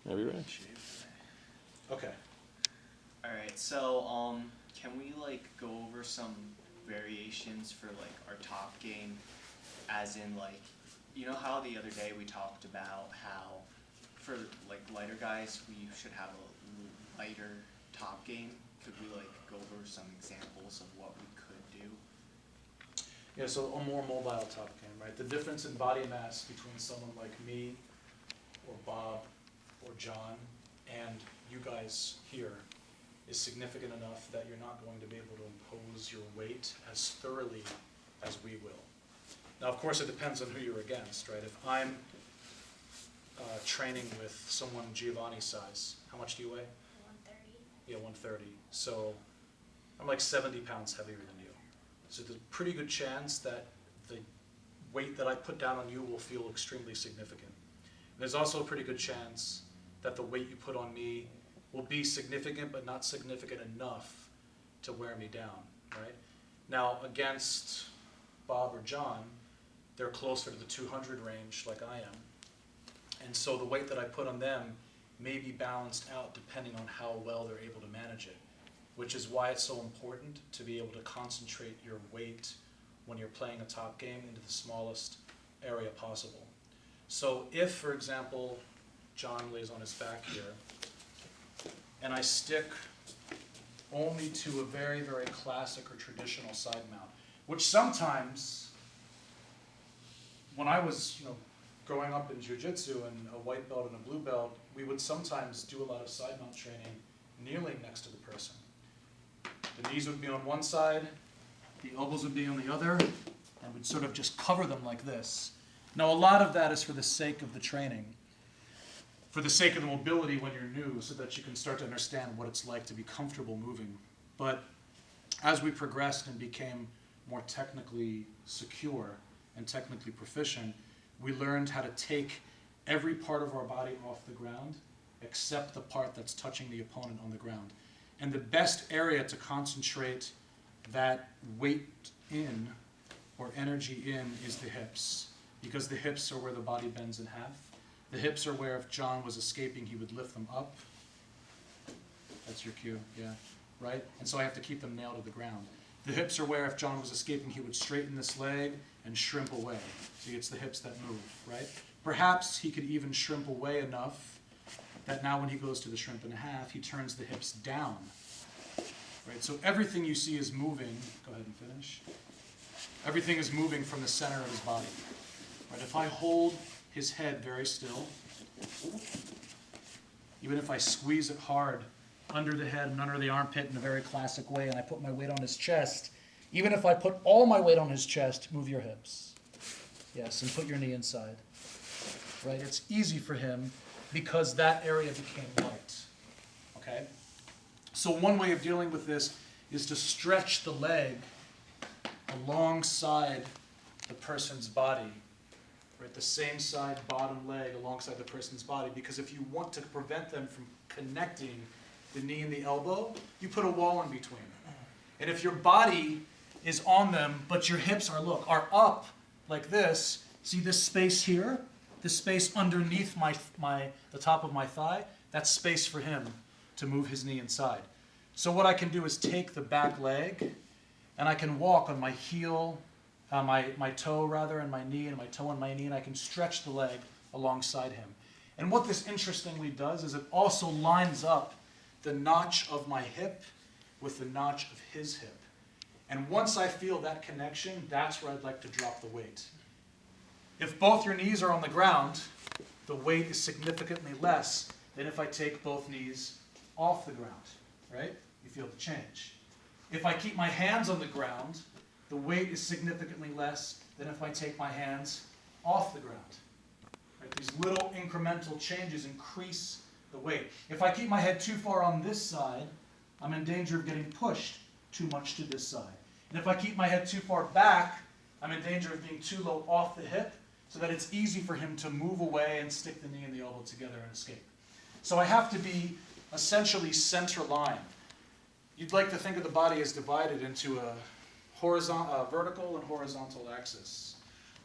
Whenever you're ready. Okay. Alright, so can we like go over some variations for like our top game, as in like, you know how the other day we talked about how for like lighter guys we should have a lighter top game? Could we like go over some examples of what we could do? Yeah, so a more mobile top game, right? The difference in body mass between someone like me or Bob or John and you guys here is significant enough that you're not going to be able to impose your weight as thoroughly as we will. Now, of course, it depends on who you're against, right? If I'm training with someone Giovanni's size, how much do you weigh? 130. Yeah, 130. So I'm like 70 pounds heavier than you. So there's a pretty good chance that the weight that I put down on you will feel extremely significant. And there's also a pretty good chance that the weight you put on me will be significant, but not significant enough to wear me down, right? Now, against Bob or John, they're closer to the 200 range like I am. And so the weight that I put on them may be balanced out depending on how well they're able to manage it, which is why it's so important to be able to concentrate your weight when you're playing a top game into the smallest area possible. So if, for example, John lays on his back here, and I stick only to a very, very classic or traditional side mount, which sometimes, when I was, growing up in Jiu-jitsu and a white belt and a blue belt, we would sometimes do a lot of side mount training kneeling next to the person. The knees would be on one side, the elbows would be on the other, and we'd sort of just cover them like this. Now, a lot of that is for the sake of the training, for the sake of the mobility when you're new, so that you can start to understand what it's like to be comfortable moving. But as we progressed and became more technically secure and technically proficient, we learned how to take every part of our body off the ground except the part that's touching the opponent on the ground. And the best area to concentrate that weight in, or energy in, is the hips, because the hips are where the body bends in half. The hips are where if John was escaping, he would lift them up. That's your cue, yeah, right? And so I have to keep them nailed to the ground. The hips are where if John was escaping, he would straighten this leg and shrimp away. See, it's the hips that move, right? Perhaps he could even shrimp away enough that now when he goes to the shrimp and a half, he turns the hips down, right? So everything you see is moving. Go ahead and finish. Everything is moving from the center of his body, right? If I hold his head very still, even if I squeeze it hard under the head and under the armpit in a very classic way, and I put my weight on his chest, even if I put all my weight on his chest, move your hips. Yes, and put your knee inside. Right? It's easy for him because that area became light. Okay? So one way of dealing with this is to stretch the leg alongside the person's body. Right? The same side bottom leg alongside the person's body, because if you want to prevent them from connecting the knee and the elbow, you put a wall in between. And if your body is on them, but your hips are up like this, see this space here? This space underneath the top of my thigh, that's space for him to move his knee inside. So what I can do is take the back leg, and I can walk on my heel, my toe rather, and my knee, and my toe and my knee, and I can stretch the leg alongside him. And what this interestingly does is it also lines up the notch of my hip with the notch of his hip. And once I feel that connection, that's where I'd like to drop the weight. If both your knees are on the ground, the weight is significantly less than if I take both knees off the ground, right? You feel the change. If I keep my hands on the ground, the weight is significantly less than if I take my hands off the ground. Right? These little incremental changes increase the weight. If I keep my head too far on this side, I'm in danger of getting pushed too much to this side. And if I keep my head too far back, I'm in danger of being too low off the hip, so that it's easy for him to move away and stick the knee and the elbow together and escape. So I have to be essentially center line. You'd like to think of the body as divided into a vertical and horizontal axis.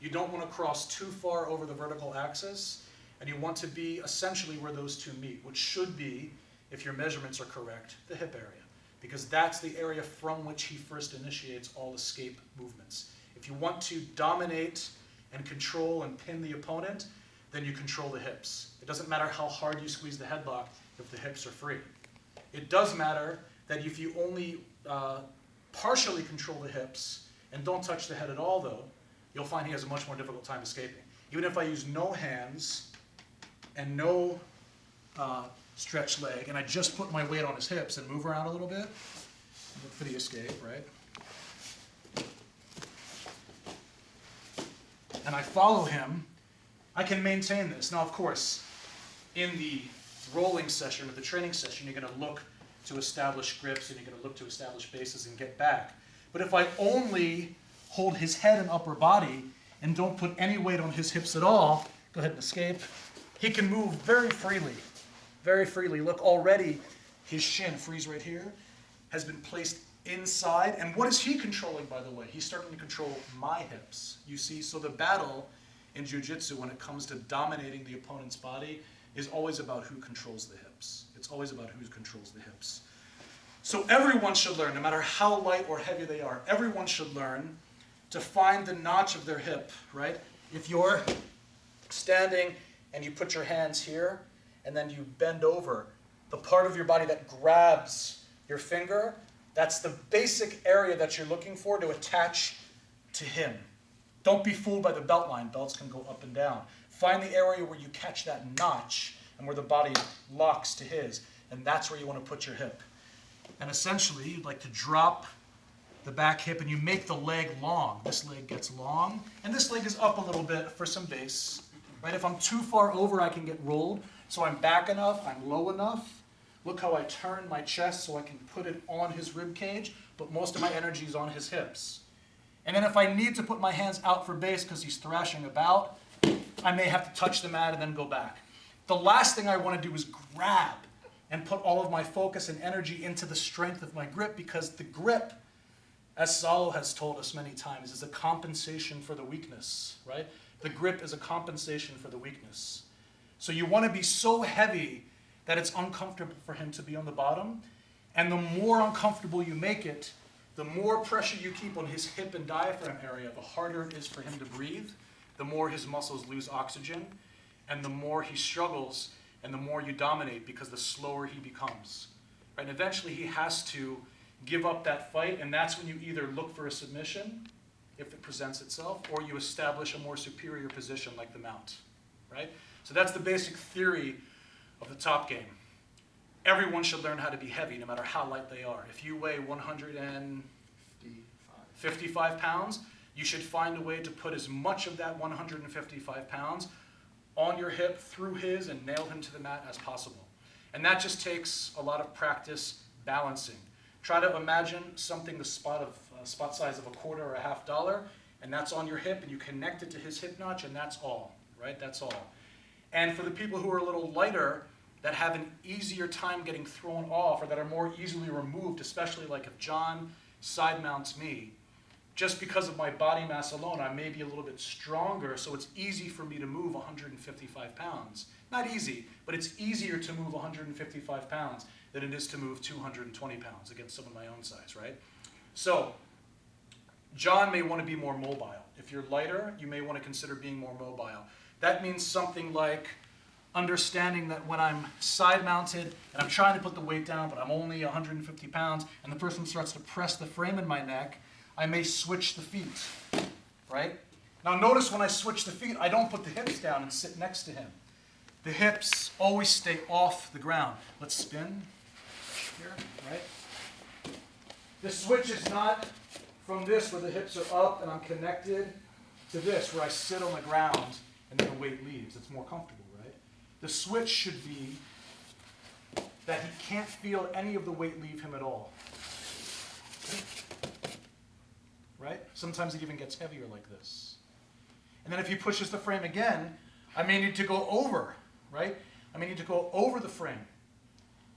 You don't want to cross too far over the vertical axis, and you want to be essentially where those two meet, which should be, if your measurements are correct, the hip area, because that's the area from which he first initiates all escape movements. If you want to dominate and control and pin the opponent, then you control the hips. It doesn't matter how hard you squeeze the headlock if the hips are free. It does matter that if you only partially control the hips and don't touch the head at all, though, you'll find he has a much more difficult time escaping. Even if I use no hands and no stretched leg, and I just put my weight on his hips and move around a little bit, look for the escape, right? And I follow him, I can maintain this. Now, of course, in the rolling session or the training session, you're going to look to establish grips and you're going to look to establish bases and get back. But if I only hold his head and upper body and don't put any weight on his hips at all, go ahead and escape, he can move very freely, very freely. Look, already his shin, freeze right here, has been placed inside. And what is he controlling, by the way? He's starting to control my hips, you see? So the battle in Jiu-jitsu, when it comes to dominating the opponent's body, is always about who controls the hips. It's always about who controls the hips. So everyone should learn, no matter how light or heavy they are, everyone should learn to find the notch of their hip, right? If you're standing and you put your hands here and then you bend over, the part of your body that grabs your finger, that's the basic area that you're looking for to attach to him. Don't be fooled by the belt line. Belts can go up and down. Find the area where you catch that notch and where the body locks to his, and that's where you want to put your hip. And essentially, you'd like to drop the back hip and you make the leg long. This leg gets long, and this leg is up a little bit for some base. Right? If I'm too far over, I can get rolled. So I'm back enough, I'm low enough. Look how I turn my chest so I can put it on his rib cage, but most of my energy is on his hips. And then if I need to put my hands out for base because he's thrashing about, I may have to touch the mat and then go back. The last thing I want to do is grab and put all of my focus and energy into the strength of my grip, because the grip, as Salo has told us many times, is a compensation for the weakness, right? The grip is a compensation for the weakness. So you want to be so heavy that it's uncomfortable for him to be on the bottom, and the more uncomfortable you make it, the more pressure you keep on his hip and diaphragm area, the harder it is for him to breathe, the more his muscles lose oxygen, and the more he struggles, and the more you dominate, because the slower he becomes. Right? And eventually he has to give up that fight, and that's when you either look for a submission, if it presents itself, or you establish a more superior position like the mount. Right? So that's the basic theory of the top game. Everyone should learn how to be heavy, no matter how light they are. If you weigh 155 pounds, you should find a way to put as much of that 155 pounds on your hip, through his, and nail him to the mat as possible. And that just takes a lot of practice balancing. Try to imagine something the spot size of a quarter or a $50, and that's on your hip, and you connect it to his hip notch, and that's all, right? That's all. And for the people who are a little lighter, that have an easier time getting thrown off, or that are more easily removed, especially like if John side mounts me, just because of my body mass alone, I may be a little bit stronger, so it's easy for me to move 155 pounds. Not easy, but it's easier to move 155 pounds than it is to move 220 pounds against someone my own size, right? So, John may want to be more mobile. If you're lighter, you may want to consider being more mobile. That means something like understanding that when I'm side mounted and I'm trying to put the weight down, but I'm only 150 pounds, and the person starts to press the frame in my neck, I may switch the feet, right? Now notice when I switch the feet, I don't put the hips down and sit next to him. The hips always stay off the ground. Let's spin here, right? The switch is not from this where the hips are up and I'm connected to this where I sit on the ground and then the weight leaves. It's more comfortable, right? The switch should be that he can't feel any of the weight leave him at all. Right? Sometimes it even gets heavier like this. And then if he pushes the frame again, I may need to go over, right? I may need to go over the frame.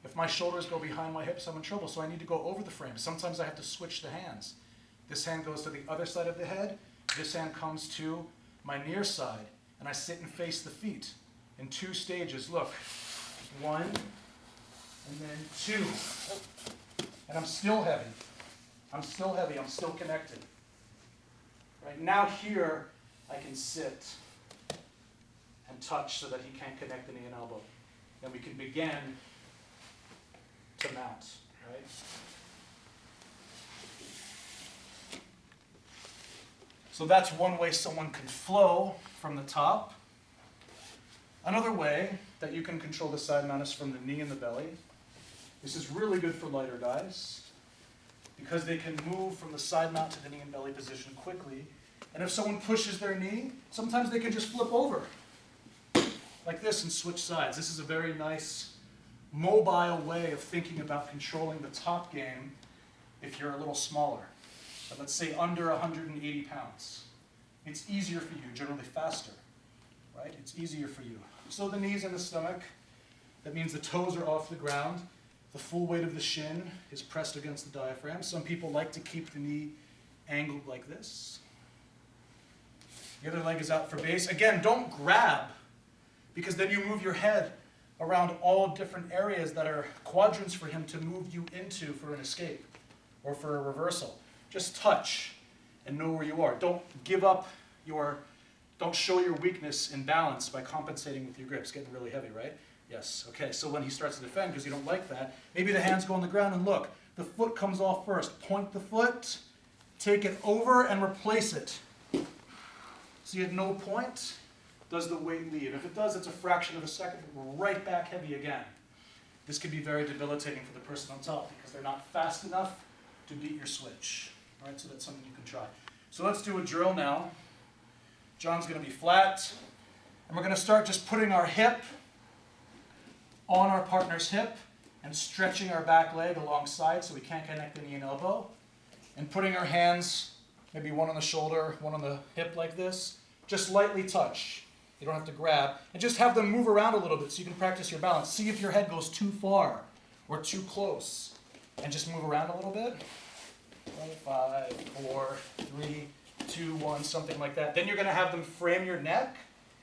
If my shoulders go behind my hips, I'm in trouble, so I need to go over the frame. Sometimes I have to switch the hands. This hand goes to the other side of the head. This hand comes to my near side, and I sit and face the feet. in 2 stages. Look, 1, and then 2. And I'm still heavy. I'm still heavy. I'm still connected. Right now here, I can sit and touch so that he can't connect the knee and elbow. Then we can begin to mount, right? So that's one way someone can flow from the top. Another way that you can control the side mount is from the knee and the belly. This is really good for lighter guys because they can move from the side mount to the knee and belly position quickly. And if someone pushes their knee, sometimes they can just flip over like this and switch sides. This is a very nice mobile way of thinking about controlling the top game if you're a little smaller. But let's say under 180 pounds. It's easier for you, generally faster, right? It's easier for you. So the knees and the stomach, that means the toes are off the ground. The full weight of the shin is pressed against the diaphragm. Some people like to keep the knee angled like this. The other leg is out for base. Again, don't grab, because then you move your head around all different areas that are quadrants for him to move you into for an escape or for a reversal. Just touch and know where you are. Don't give up don't show your weakness in balance by compensating with your grips. Getting really heavy, right? Yes, okay, so when he starts to defend, because you don't like that, maybe the hands go on the ground and look, the foot comes off first. Point the foot, take it over and replace it. See, at no point does the weight leave. If it does, it's a fraction of a second, we're right back heavy again. This can be very debilitating for the person on top because they're not fast enough to beat your switch. All right, so that's something you can try. So let's do a drill now. John's going to be flat, and we're going to start just putting our hip on our partner's hip and stretching our back leg alongside so we can't connect the knee and elbow, and putting our hands, maybe one on the shoulder, one on the hip like this, just lightly touch. You don't have to grab, and just have them move around a little bit so you can practice your balance. See if your head goes too far or too close, and just move around a little bit. 5, 4, 3, 2, 1, something like that. Then you're going to have them frame your neck,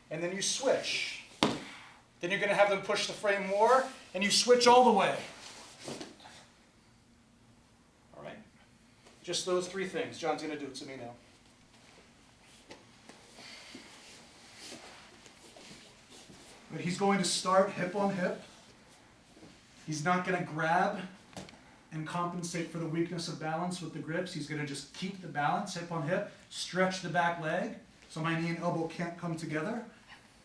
and then you switch. Then you're going to have them push the frame more, and you switch all the way. All right? Just those 3 things. John's going to do it to me now. But he's going to start hip on hip. He's not going to grab and compensate for the weakness of balance with the grips. He's going to just keep the balance, hip on hip, stretch the back leg so my knee and elbow can't come together.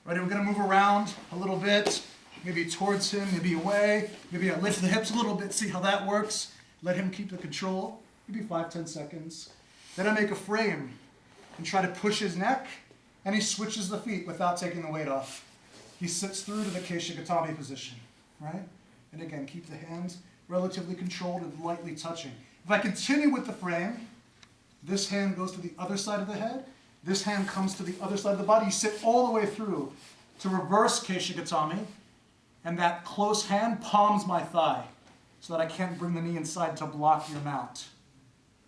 Right, we're going to move around a little bit, maybe towards him, maybe away. Maybe I lift the hips a little bit, see how that works. Let him keep the control, maybe 5-10 seconds. Then I make a frame and try to push his neck, and he switches the feet without taking the weight off. He sits through to the Keishigatami position, right? And again, keep the hands relatively controlled and lightly touching. If I continue with the frame, this hand goes to the other side of the head, this hand comes to the other side of the body. You sit all the way through to reverse Keishigatami, and that close hand palms my thigh so that I can't bring the knee inside to block your mount.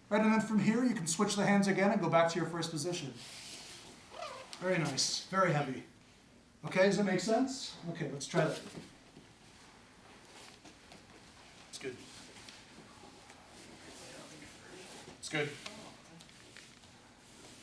Right, and then from here you can switch the hands again and go back to your first position. Very nice, very heavy. Okay, does that make sense? Okay, let's try that. It's good. It's good.